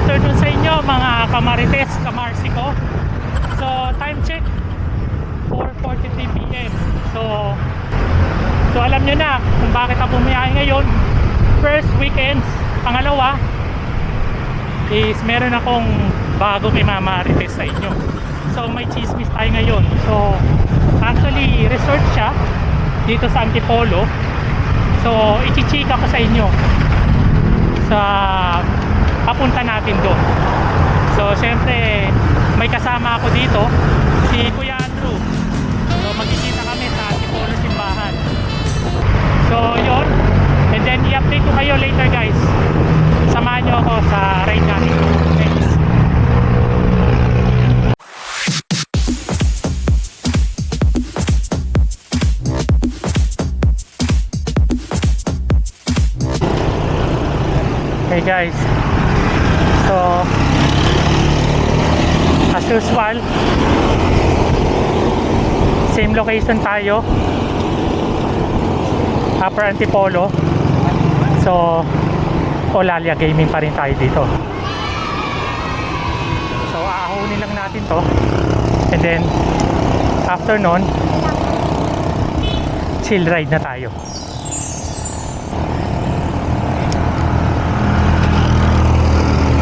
afternoon sa inyo mga kamarites, kamarsiko. So time check 4:43 PM. So alam nyo na kung bakit ako bumiyahe ngayon. First weekends. Pangalawa is meron akong bagong imamarites sa inyo. So may chismis tayo ngayon. So actually resort siya dito sa Antipolo. So ichichika ko sa inyo sa papunta natin doon. So syempre may kasama ako dito, si Kuya Andrew. So magkikita kami sa Antipolo simbahan. So yon, and then i-update ko kayo later guys. Samahan nyo ako sa ride natin. Thanks. Hey guys, so as usual same location tayo, Upper Antipolo. So Eulalia Gaming pa rin tayo dito. So aahunin lang natin to, and then after nun chill ride na tayo.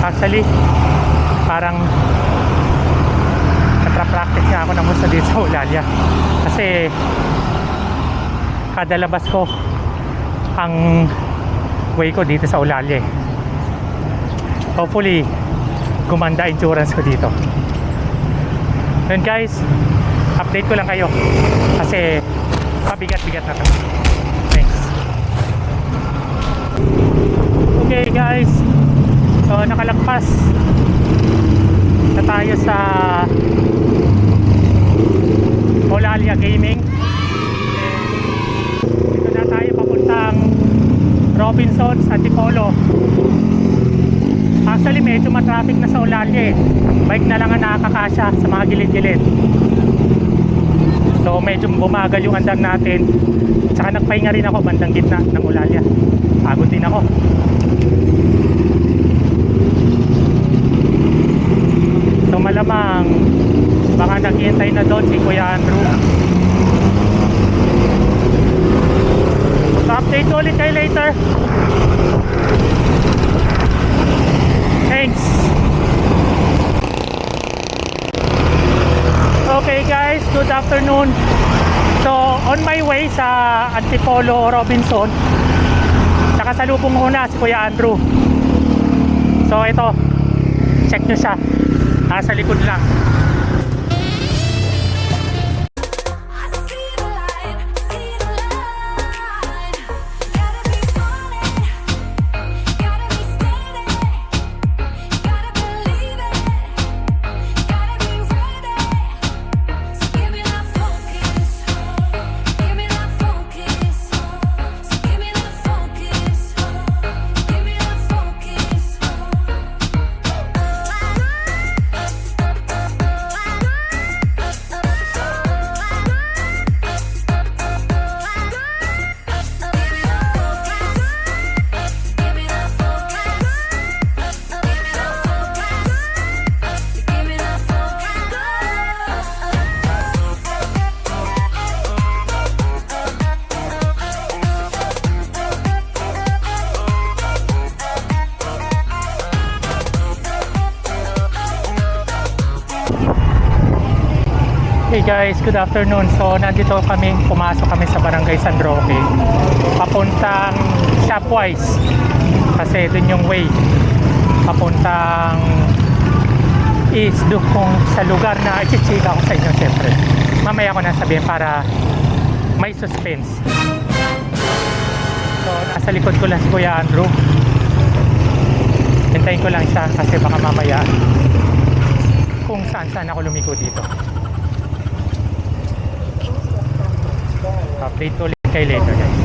Actually, parang nagpa-practice nga ako ng gusto dito sa Eulalia. Kasi kada labas ko ang way ko dito sa Eulalia. Hopefully, gumanda insurance ko dito. Yun guys, update ko lang kayo. Kasi pabigat-bigat na to. Thanks. Okay guys, so nakalagpas na tayo sa Eulalia Gaming. Dito na tayo papuntang Robinsons, Antipolo. Actually medyo matraffic na sa Eulalia. Bike na lang ang nakakasya sa mga gilid-gilid. So medyo bumagal yung andar natin. Tsaka nagpahinga rin ako bandang gitna ng Eulalia. Pagod din ako. So malamang baka naghihintay na doon si Kuya Andrew. So update ulit kayo later. Thanks. Okay guys, good afternoon. So on my way sa Antipolo Robinson, nakasalubong ko na si Kuya Andrew. So ito, check nyo siya. Nasa likod lang. Hey guys, good afternoon. So nandito kami, pumasok kami sa Barangay San Roque papuntang Shopwise kasi dun yung way papuntang East Dukong, sa lugar na ichichika ko sa inyo syempre. Mamaya ko na sabihin para may suspense. So nasa likod ko lang si Kuya Andrew. Hintayin ko lang siya kasi baka mamaya kung saan ako lumiko dito. Update ulit kayo later guys.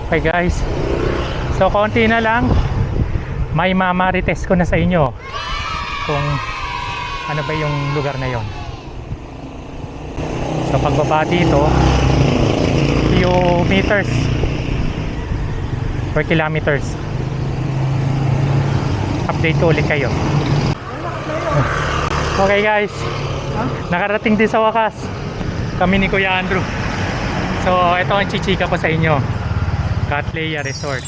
Okay guys, so konti na lang may mamarites ko na sa inyo kung ano ba yung lugar na yon. So pagbaba dito, few meters or kilometers. update ko ulit kayo. Okay guys, nakarating din sa wakas kami ni Kuya Andrew. So ito ang chichika ko sa inyo, Cattleya Resort.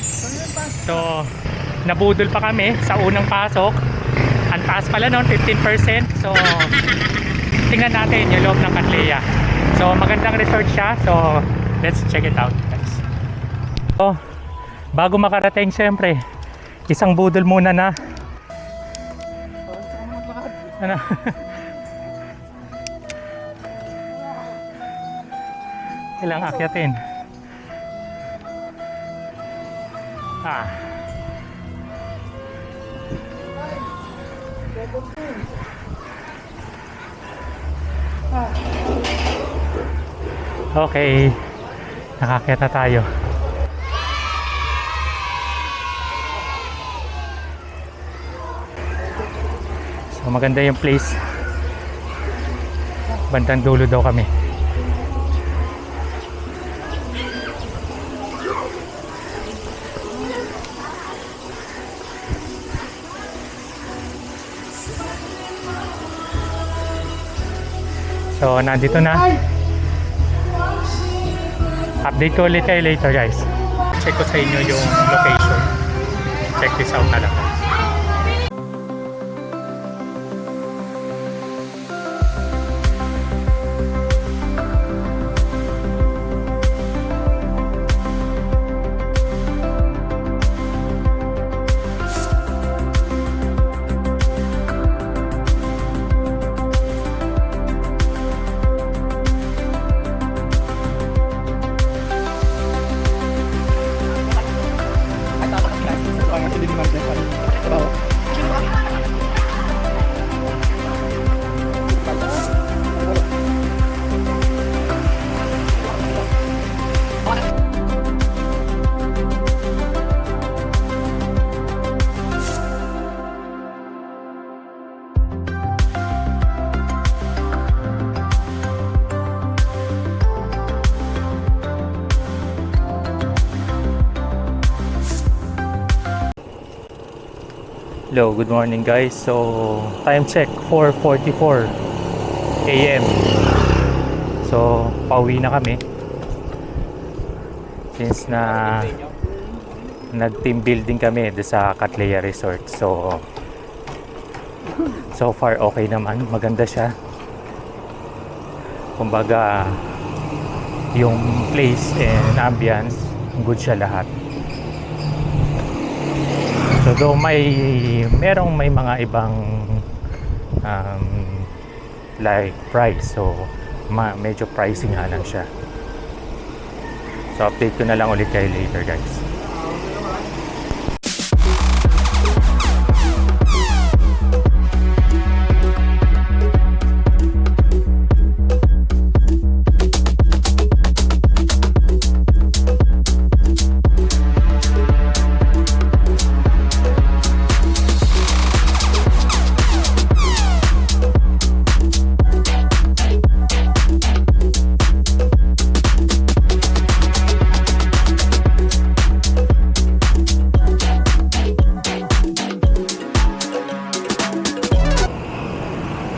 So nabudol pa kami sa unang pasok. Ang taas pala noon, 15%. So tingnan natin yung loob ng Cattleya. So magandang resort siya. So let's check it out guys. So bago makarating, syempre isang budol muna na ano. Ilang akyatin. Okay, nakakyat na tayo. So maganda yung place. Bandang dulo daw kami. So nandito na. Update ko ulit kayo later guys. Check ko sa inyo yung location. Check this out na lang. Hello, good morning guys. So time check 4:44 AM. So pauwi na kami since na nag team building kami sa Cattleya Resort. So far okay naman, maganda siya. Kumbaga yung place and ambience, good siya lahat. So though may mga ibang like price, so medyo pricey nga lang siya. So update ko na lang ulit kayo later guys.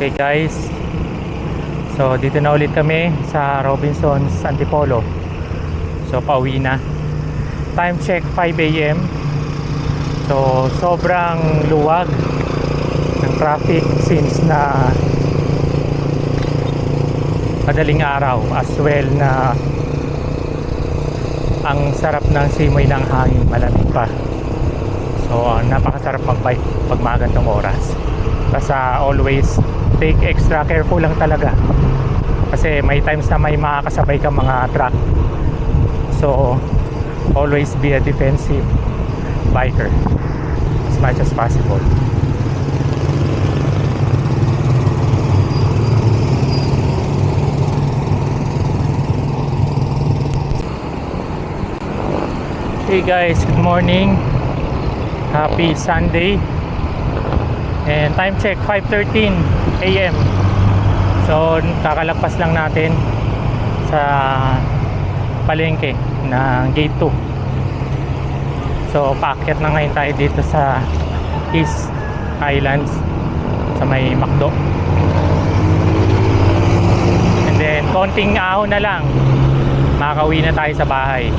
Okay guys, so dito na ulit kami sa Robinsons Antipolo. So pauwi na. Time check 5 AM. So sobrang luwag ng traffic since na madaling araw, as well na ang sarap ng simoy ng hangin, malamig pa. So napakasarap mag-bike pag mga ganitong oras. Basta always take extra careful lang talaga kasi may times na may makakasabay ka mga truck. So always be a defensive biker as much as possible. Hey guys, good morning, happy Sunday. And time check 5:13 AM. So kakalagpas lang natin sa palengke ng gate 2. So paakyat na ngayon tayo dito sa East Highlands sa may McDo. And then konting ahon na lang, makakauwi na tayo sa bahay.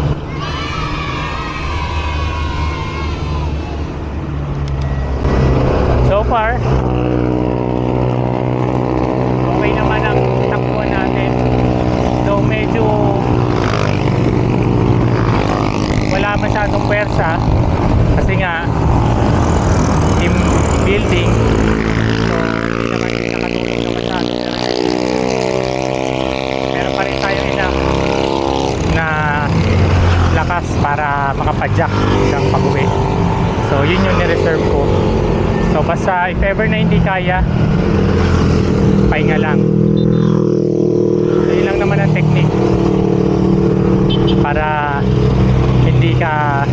So far, okay naman ang takbuhan natin. So medyo wala masyadong pwersa kasi nga team building, so hindi naman nakatulong na masyado, pero pa rin tayo enough na lakas para makapadyak hanggang pag-uwi. So yun yung nireserve ko. So basta if ever na hindi kaya, pahinga lang. So yun lang naman ang technique para hindi ka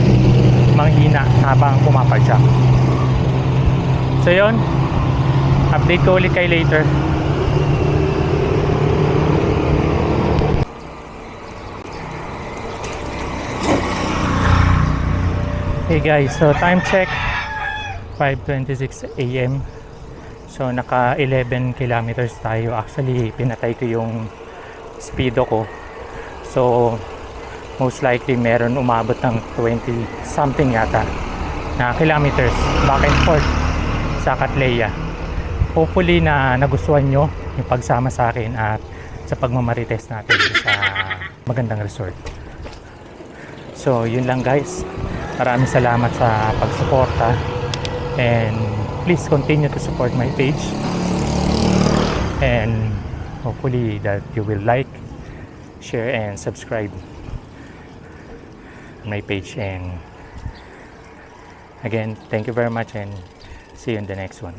manghina habang pumapadyak. So yun, update ko ulit kayo later. Hey guys, so time check 5:26 AM. So naka 11 kilometers tayo. Actually pinatay ko yung speedo ko, so most likely meron umabot ng 20 something yata na kilometers back and forth sa Katleya. Hopefully na nagustuhan nyo yung pagsama sa akin at sa pagmamarites natin sa magandang resort. So yun lang guys, maraming salamat sa pagsuporta, and please continue to support my page, and hopefully that you will like, share and subscribe my page. And again, thank you very much and see you in the next one.